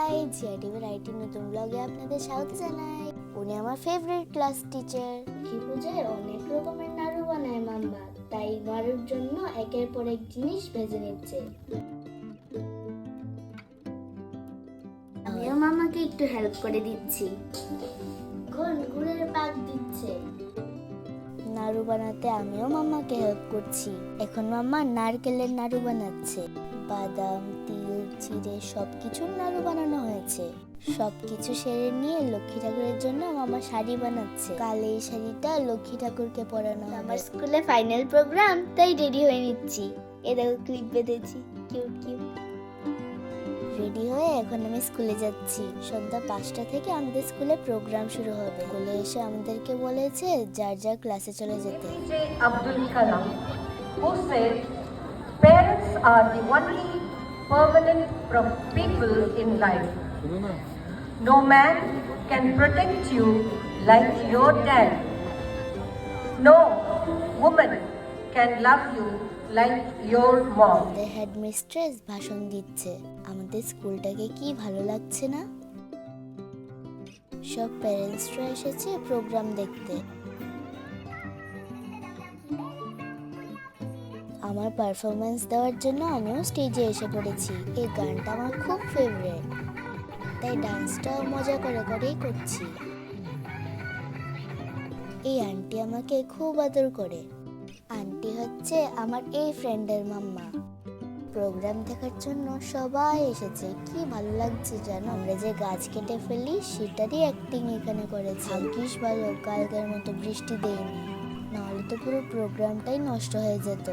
High, জিআরটিভির IT নতুন ব্লগে আপনাদের স্বাগত জানাই। উনি আমার ফেভারিট ক্লাস টিচার। লক্ষ্মী পূজায় অনেক রকমের নাড়ু বানায় মাম্মা, তাই নাড়ুর জন্য একের পর এক জিনিস ভেজে নিচ্ছে। আমিও মামাকে একটু হেল্প করে দিচ্ছি। গুড়ের পাক দিচ্ছে। নাড়ু বানাতে আমিও মাম্মাকে হেল্প করছি। এখন মাম্মা নারকেলের নাড়ু বানাচ্ছে। বাদাম, তিল, চিড়ে সবকিছুর নাড়ু বানানো হয়েছে। সবকিছু সেরে নিয়ে লক্ষ্মী ঠাকুরের জন্য মামা শাড়ি বানাচ্ছে। কাল এই শাড়িটা লক্ষ্মী ঠাকুরকে পরানো হবে। আমার স্কুলে ফাইনাল প্রোগ্রাম, তাই রেডি হয়ে নিচ্ছি। এ দেখো ক্লিপ বেঁধেছি, কিউট কিউট। রেডি হয়ে এখন আমি স্কুলে যাচ্ছি। সন্ধ্যা 5টা থেকে আমাদের স্কুলে প্রোগ্রাম শুরু হবে। স্কুলে এসে আমাদেরকে বলেছে যার যার ক্লাসে চলে যেতে। Abdul Kalam, who said, "Parents are the only permanent people in life. No man can protect you like your dad. No woman can love you like your mom." আমাদের হেডমিস্ট্রেস ভাষণ দিচ্ছে। আমাদের স্কুলটাকে কি ভালো লাগছে না? সব প্যারেন্টসরা এসেছে প্রোগ্রাম দেখতে। আমার পারফরমেন্স দেওয়ার জন্য আমিও স্টেজে এসে পড়েছি। এই গানটা আমার খুব ফেভারিট, তাই ডান্সটাও মজা করেই করছি। এই আন্টি আমাকে খুব আদর করে। আন্টি হচ্ছে আমার এই ফ্রেন্ডের মাম্মা। প্রোগ্রাম দেখার জন্য সবাই এসেছে। কি ভালো লাগছে জানো? আমরা যে গাছ কেটে ফেলি সেটারই অ্যাক্টিং এখানে করেছে। ভাগ্যিস ভালো কালকের মতো বৃষ্টি দেয়নি, নাহলে তো পুরো প্রোগ্রামটাই নষ্ট হয়ে যেত।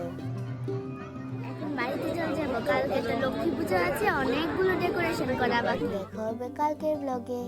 এখন বাড়িতে চলে যাবো, কালকে তো লক্ষ্মী পূজা আছে, অনেকগুলো ডেকোরেশন করা বাকি। দেখা হবে কালকের ব্লগে।